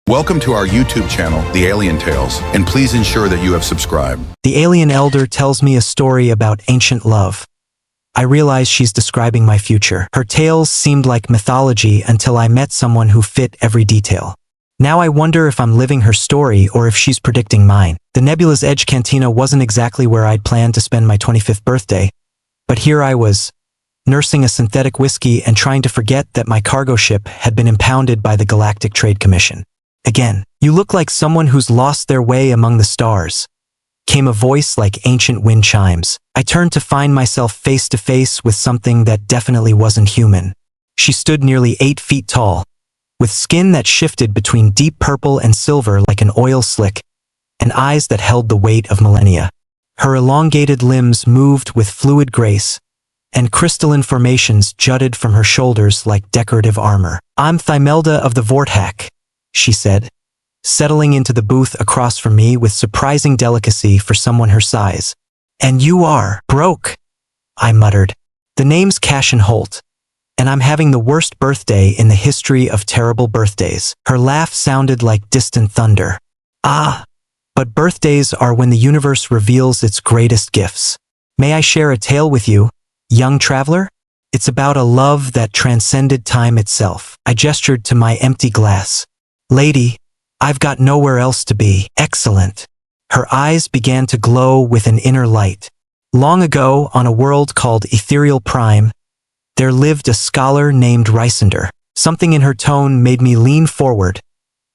Welcome to our YouTube channel, The Alien Tales, and please ensure that you have subscribed. The alien elder tells me a story about ancient love. I realize she's describing my future. Her tales seemed like mythology until I met someone who fit every detail. Now I wonder if I'm living her story or if she's predicting mine. The Nebula's Edge Cantina wasn't exactly where I'd planned to spend my 25th birthday, but here I was, nursing a synthetic whiskey and trying to forget that my cargo ship had been impounded by the Galactic Trade Commission. Again, "You look like someone who's lost their way among the stars," came a voice like ancient wind chimes. I turned to find myself face to face with something that definitely wasn't human. She stood nearly 8 feet tall, with skin that shifted between deep purple and silver like an oil slick, and eyes that held the weight of millennia. Her elongated limbs moved with fluid grace, and crystalline formations jutted from her shoulders like decorative armor. "I'm Thimelda of the Vorthak," she said, settling into the booth across from me with surprising delicacy for someone her size. "And you are broke," I muttered. "The name's Cassian Holt, and I'm having the worst birthday in the history of terrible birthdays." Her laugh sounded like distant thunder. "Ah, but birthdays are when the universe reveals its greatest gifts. May I share a tale with you, young traveler? It's about a love that transcended time itself." I gestured to my empty glass. "Lady, I've got nowhere else to be." "Excellent." Her eyes began to glow with an inner light. "Long ago, on a world called Ethereal Prime, there lived a scholar named Rysender." Something in her tone made me lean forward,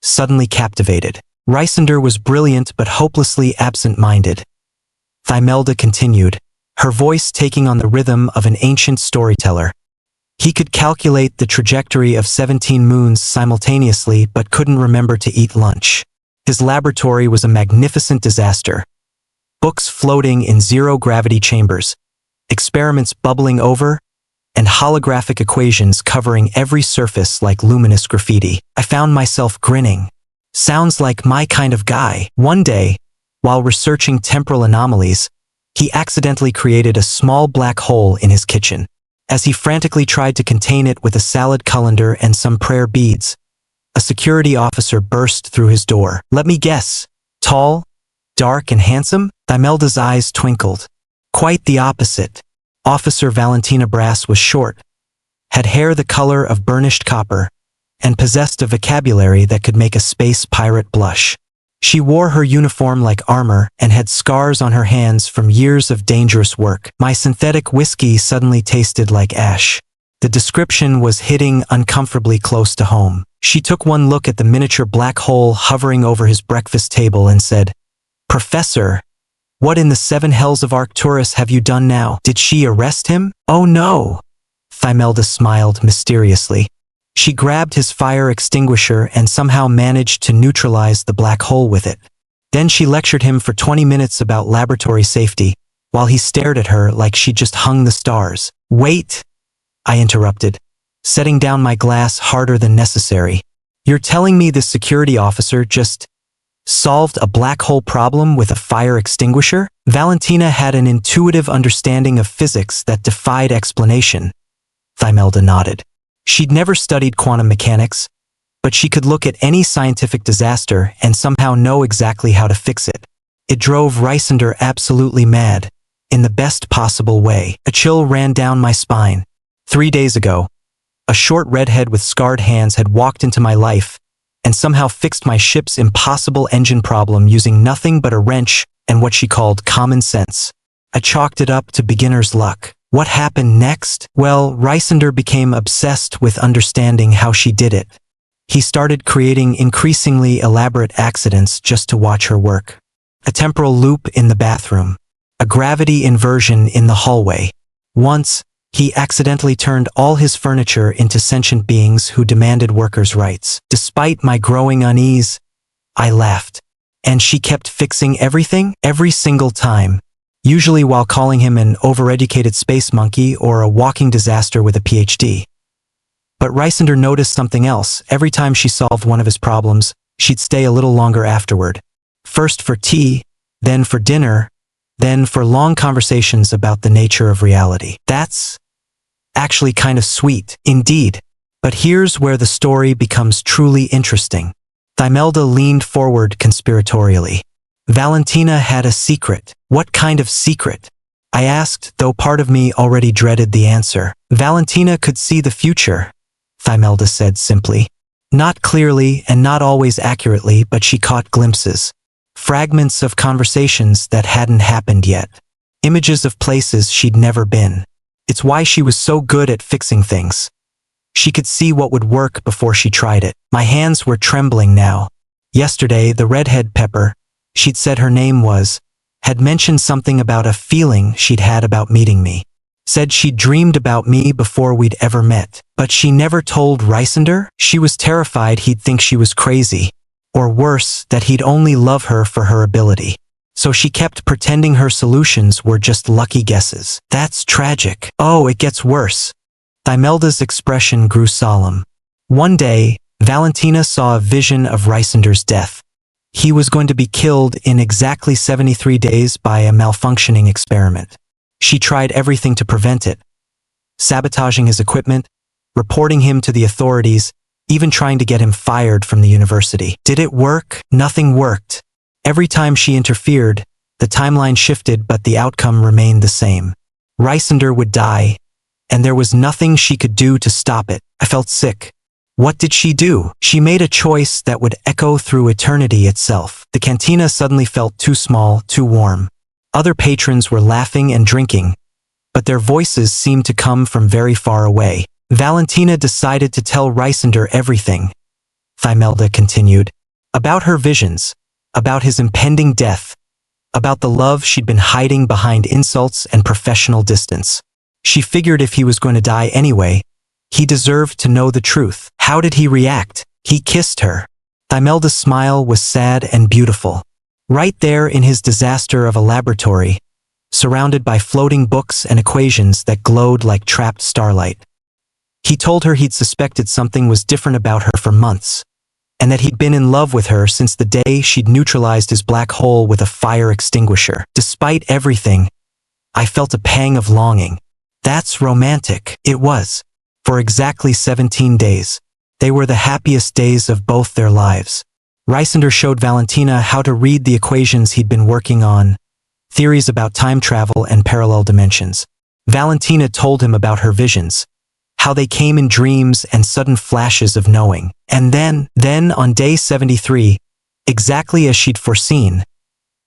suddenly captivated. Rysender was brilliant but hopelessly absent-minded. Thimelda continued, her voice taking on the rhythm of an ancient storyteller. "He could calculate the trajectory of 17 moons simultaneously but couldn't remember to eat lunch. His laboratory was a magnificent disaster. Books floating in zero-gravity chambers, experiments bubbling over, and holographic equations covering every surface like luminous graffiti." I found myself grinning. Sounds like my kind of guy. One day, while researching temporal anomalies, he accidentally created a small black hole in his kitchen. As he frantically tried to contain it with a salad colander and some prayer beads, a security officer burst through his door. "Let me guess. Tall, dark, and handsome?" Thimelda's eyes twinkled. "Quite the opposite. Officer Valentina Brass was short, had hair the color of burnished copper, and possessed a vocabulary that could make a space pirate blush. She wore her uniform like armor and had scars on her hands from years of dangerous work." My synthetic whiskey suddenly tasted like ash. The description was hitting uncomfortably close to home. She took one look at the miniature black hole hovering over his breakfast table and said, "Professor, what in the 7 hells of Arcturus have you done now? Did she arrest him?" "Oh no," Thimelda smiled mysteriously. She grabbed his fire extinguisher and somehow managed to neutralize the black hole with it. Then she lectured him for 20 minutes about laboratory safety, while he stared at her like she'd just hung the stars. "Wait," I interrupted, setting down my glass harder than necessary. "You're telling me this security officer just solved a black hole problem with a fire extinguisher?" Valentina had an intuitive understanding of physics that defied explanation. Thimelda nodded. She'd never studied quantum mechanics, but she could look at any scientific disaster and somehow know exactly how to fix it. It drove Rysender absolutely mad, in the best possible way. A chill ran down my spine. 3 days ago, a short redhead with scarred hands had walked into my life and somehow fixed my ship's impossible engine problem using nothing but a wrench and what she called common sense. I chalked it up to beginner's luck. What happened next? Well, Rysender became obsessed with understanding how she did it. He started creating increasingly elaborate accidents just to watch her work. A temporal loop in the bathroom. A gravity inversion in the hallway. Once, he accidentally turned all his furniture into sentient beings who demanded workers' rights. Despite my growing unease, I laughed. And she kept fixing everything? Every single time. Usually while calling him an overeducated space monkey or a walking disaster with a PhD. But Rysender noticed something else. Every time she solved one of his problems, she'd stay a little longer afterward. First for tea, then for dinner, then for long conversations about the nature of reality. That's actually kind of sweet, indeed. But here's where the story becomes truly interesting. Thimelda leaned forward conspiratorially. Valentina had a secret. What kind of secret? I asked, though part of me already dreaded the answer. Valentina could see the future, Thimelda said simply. Not clearly and not always accurately, but she caught glimpses. Fragments of conversations that hadn't happened yet. Images of places she'd never been. It's why she was so good at fixing things. She could see what would work before she tried it. My hands were trembling now. Yesterday, the redhead Pepper, she'd said her name was, had mentioned something about a feeling she'd had about meeting me. Said she'd dreamed about me before we'd ever met. But she never told Rysender? She was terrified he'd think she was crazy. Or worse, that he'd only love her for her ability. So she kept pretending her solutions were just lucky guesses. That's tragic. Oh, it gets worse. Thimelda's expression grew solemn. One day, Valentina saw a vision of Rysender's death. He was going to be killed in exactly 73 days by a malfunctioning experiment. She tried everything to prevent it. Sabotaging his equipment, reporting him to the authorities, even trying to get him fired from the university. Did it work? Nothing worked. Every time she interfered, the timeline shifted, but the outcome remained the same. Rysender would die, and there was nothing she could do to stop it. I felt sick. What did she do? She made a choice that would echo through eternity itself. The cantina suddenly felt too small, too warm. Other patrons were laughing and drinking, but their voices seemed to come from very far away. Valentina decided to tell Rysender everything, Thimelda continued. About her visions, about his impending death, about the love she'd been hiding behind insults and professional distance. She figured if he was going to die anyway, he deserved to know the truth. How did he react? He kissed her. Thimelda's smile was sad and beautiful. Right there in his disaster of a laboratory, surrounded by floating books and equations that glowed like trapped starlight. He told her he'd suspected something was different about her for months, and that he'd been in love with her since the day she'd neutralized his black hole with a fire extinguisher. Despite everything, I felt a pang of longing. That's romantic. It was. For exactly 17 days. They were the happiest days of both their lives. Rysender showed Valentina how to read the equations he'd been working on, theories about time travel and parallel dimensions. Valentina told him about her visions, how they came in dreams and sudden flashes of knowing. And then on day 73, exactly as she'd foreseen,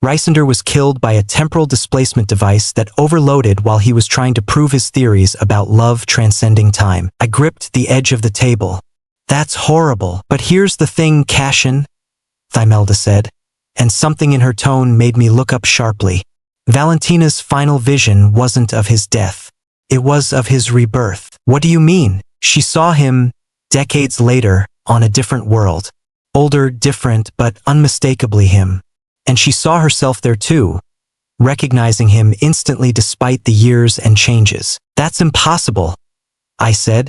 Rysender was killed by a temporal displacement device that overloaded while he was trying to prove his theories about love transcending time. I gripped the edge of the table. That's horrible. But here's the thing, Cassian, Thimelda said, and something in her tone made me look up sharply. Valentina's final vision wasn't of his death. It was of his rebirth. What do you mean? She saw him, decades later, on a different world. Older, different, but unmistakably him. And she saw herself there too, recognizing him instantly despite the years and changes. That's impossible, I said,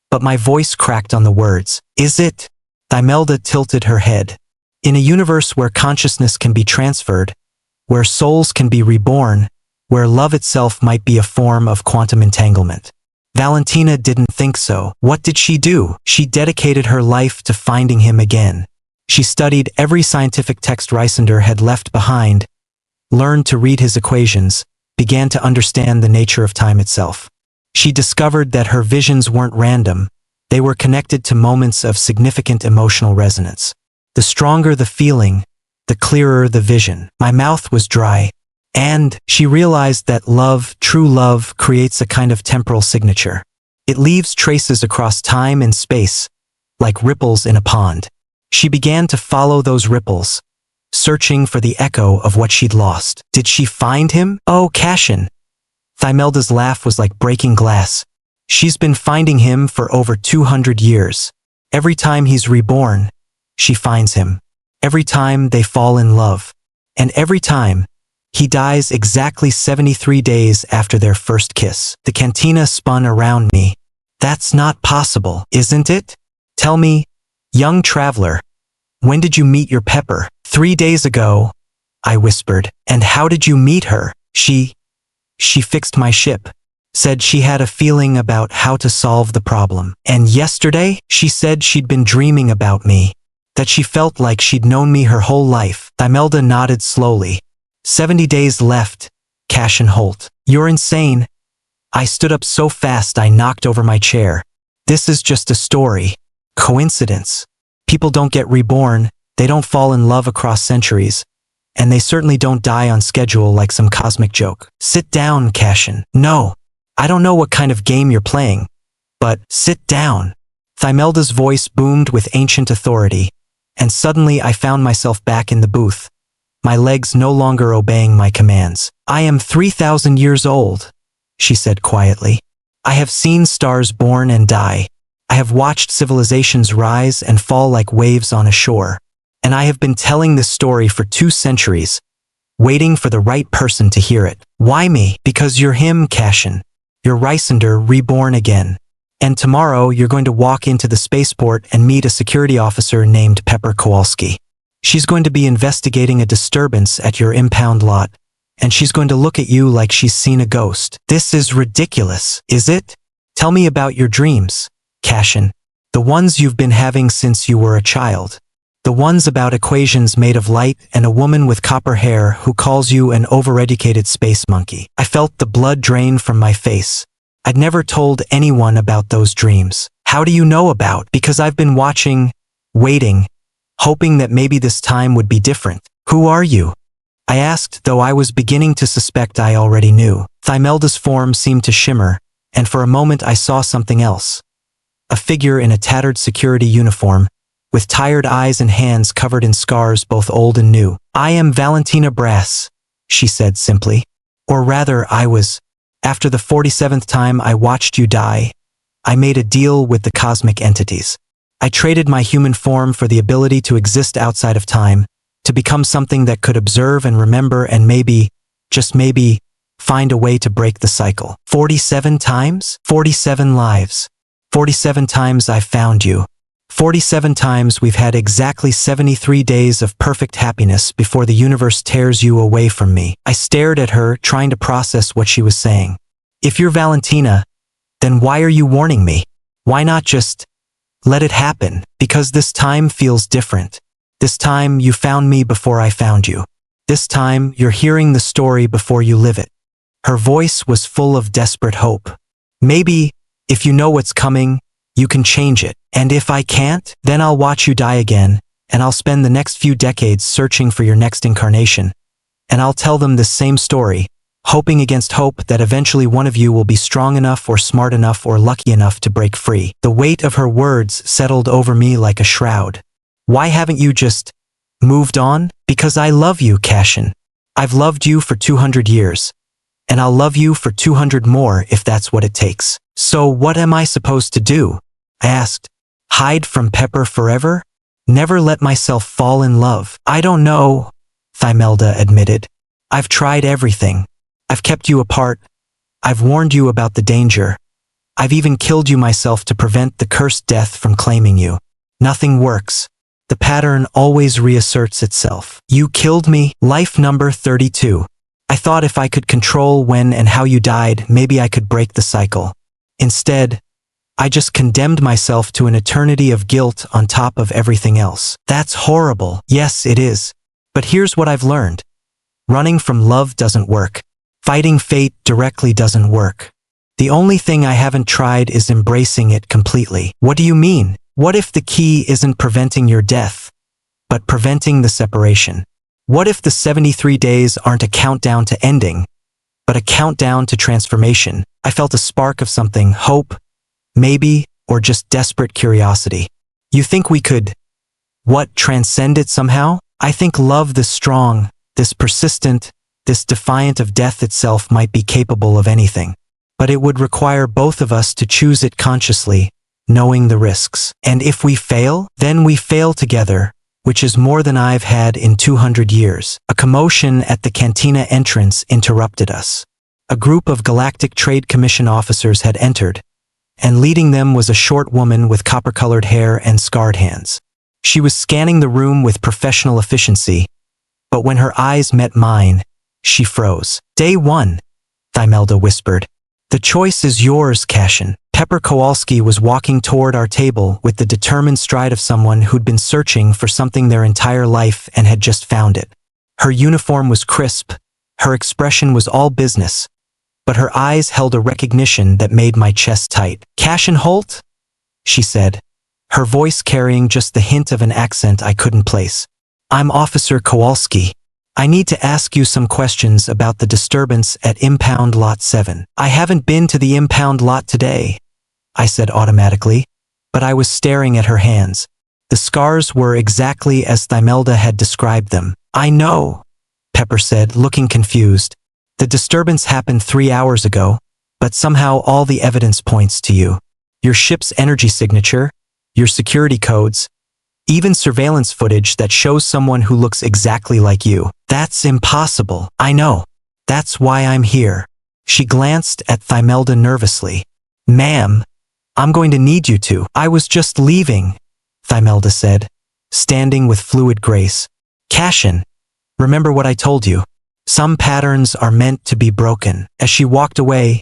but my voice cracked on the words. Is it? Thimelda tilted her head. In a universe where consciousness can be transferred, where souls can be reborn, where love itself might be a form of quantum entanglement. Valentina didn't think so. What did she do? She dedicated her life to finding him again. She studied every scientific text Rysender had left behind, learned to read his equations, began to understand the nature of time itself. She discovered that her visions weren't random, they were connected to moments of significant emotional resonance. The stronger the feeling, the clearer the vision. My mouth was dry. And she realized that love, true love, creates a kind of temporal signature. It leaves traces across time and space, like ripples in a pond. She began to follow those ripples, searching for the echo of what she'd lost. Did she find him? Oh, Cassian. Thimelda's laugh was like breaking glass. She's been finding him for over 200 years. Every time he's reborn, she finds him. Every time they fall in love. And every time, he dies exactly 73 days after their first kiss. The cantina spun around me. That's not possible, isn't it? Tell me, young traveler, when did you meet your Pepper? 3 days ago, I whispered. And how did you meet her? She fixed my ship. Said she had a feeling about how to solve the problem. And yesterday, she said she'd been dreaming about me. that she felt like she'd known me her whole life. Imelda nodded slowly. 70 days left, Cassian Holt. You're insane. I stood up so fast I knocked over my chair. This is just a story. Coincidence. People don't get reborn, they don't fall in love across centuries, and they certainly don't die on schedule like some cosmic joke. Sit down, Cassian. No, I don't know what kind of game you're playing, but sit down. Imelda's voice boomed with ancient authority, and suddenly I found myself back in the booth, my legs no longer obeying my commands. I am 3,000 years old, she said quietly. I have seen stars born and die. I have watched civilizations rise and fall like waves on a shore. And I have been telling this story for 2 centuries, waiting for the right person to hear it. Why me? Because you're him, Cassian. You're Rysender reborn again. And tomorrow you're going to walk into the spaceport and meet a security officer named Pepper Kowalski. She's going to be investigating a disturbance at your impound lot, and she's going to look at you like she's seen a ghost. This is ridiculous, is it? Tell me about your dreams, Cassian. The ones you've been having since you were a child. The ones about equations made of light and a woman with copper hair who calls you an overeducated space monkey. I felt the blood drain from my face. I'd never told anyone about those dreams. How do you know about? Because I've been watching, waiting, hoping that maybe this time would be different. Who are you? I asked, though I was beginning to suspect I already knew. Imelda's form seemed to shimmer, and for a moment I saw something else. A figure in a tattered security uniform, with tired eyes and hands covered in scars both old and new. I am Valentina Brass, she said simply. Or rather, I was. After the 47th time I watched you die, I made a deal with the cosmic entities. I traded my human form for the ability to exist outside of time, to become something that could observe and remember and maybe, just maybe, find a way to break the cycle. 47 times? 47 lives. 47 times I found you. 47 times we've had exactly 73 days of perfect happiness before the universe tears you away from me. I stared at her, trying to process what she was saying. If you're Valentina, then why are you warning me? Why not just let it happen? Because this time feels different. This time you found me before I found you. This time you're hearing the story before you live it. Her voice was full of desperate hope. Maybe, if you know what's coming, you can change it. And if I can't, then I'll watch you die again, and I'll spend the next few decades searching for your next incarnation. And I'll tell them this same story, hoping against hope that eventually one of you will be strong enough or smart enough or lucky enough to break free. The weight of her words settled over me like a shroud. Why haven't you just moved on? Because I love you, Cassian. I've loved you for 200 years. And I'll love you for 200 more if that's what it takes. So what am I supposed to do? I asked. Hide from Pepper forever? Never let myself fall in love? I don't know, Imelda admitted. I've tried everything. I've kept you apart. I've warned you about the danger. I've even killed you myself to prevent the cursed death from claiming you. Nothing works. The pattern always reasserts itself. You killed me. Life number 32. I thought if I could control when and how you died, maybe I could break the cycle. Instead, I just condemned myself to an eternity of guilt on top of everything else. That's horrible. Yes, it is. But here's what I've learned. Running from love doesn't work. Fighting fate directly doesn't work. The only thing I haven't tried is embracing it completely. What do you mean? What if the key isn't preventing your death, but preventing the separation? What if the 73 days aren't a countdown to ending, but a countdown to transformation? I felt a spark of something, hope, maybe, or just desperate curiosity. You think we could, transcend it somehow? I think love this strong, this persistent, this defiant of death itself might be capable of anything. But it would require both of us to choose it consciously, knowing the risks. And if we fail, then we fail together, which is more than I've had in 200 years. A commotion at the cantina entrance interrupted us. A group of Galactic Trade Commission officers had entered, and leading them was a short woman with copper-colored hair and scarred hands. She was scanning the room with professional efficiency, but when her eyes met mine, she froze. Day 1, Imelda whispered. The choice is yours, Cassian. Pepper Kowalski was walking toward our table with the determined stride of someone who'd been searching for something their entire life and had just found it. Her uniform was crisp, her expression was all business, but her eyes held a recognition that made my chest tight. "Cassian Holt?" she said, her voice carrying just the hint of an accent I couldn't place. "I'm Officer Kowalski. I need to ask you some questions about the disturbance at Impound Lot 7. "I haven't been to the impound lot today," I said automatically, but I was staring at her hands. The scars were exactly as Thimelda had described them. "I know," Pepper said, looking confused. "The disturbance happened 3 hours ago, but somehow all the evidence points to you. Your ship's energy signature, your security codes, even surveillance footage that shows someone who looks exactly like you. That's impossible." "I know. That's why I'm here." She glanced at Thimelda nervously. "Ma'am, I'm going to need you to." "I was just leaving," Thimelda said, standing with fluid grace. "Cassian, remember what I told you. Some patterns are meant to be broken." As she walked away,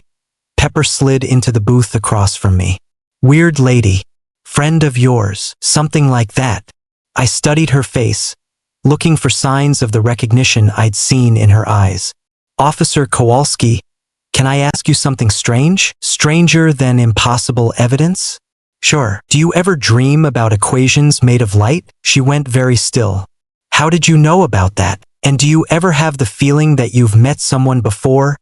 Pepper slid into the booth across from me. "Weird lady. Friend of yours." Something like that. I studied her face, looking for signs of the recognition I'd seen in her eyes. "Officer Kowalski, can I ask you something strange? Stranger than impossible evidence?" "Sure. Do you ever dream about equations made of light?" She went very still. "How did you know about that? And do you ever have the feeling that you've met someone before,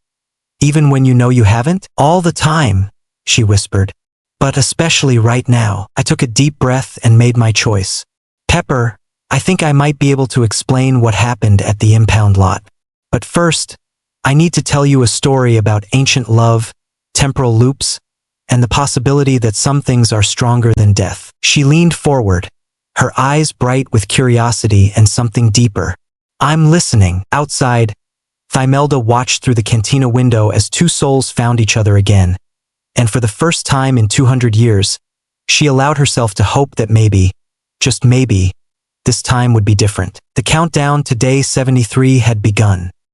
even when you know you haven't?" "All the time," she whispered. "But especially right now." I took a deep breath and made my choice. "Pepper, I think I might be able to explain what happened at the impound lot. But first, I need to tell you a story about ancient love, temporal loops, and the possibility that some things are stronger than death." She leaned forward, her eyes bright with curiosity and something deeper. "I'm listening." Outside, Thimelda watched through the cantina window as two souls found each other again. And for the first time in 200 years, she allowed herself to hope that maybe, just maybe, this time would be different. The countdown to day 73 had begun.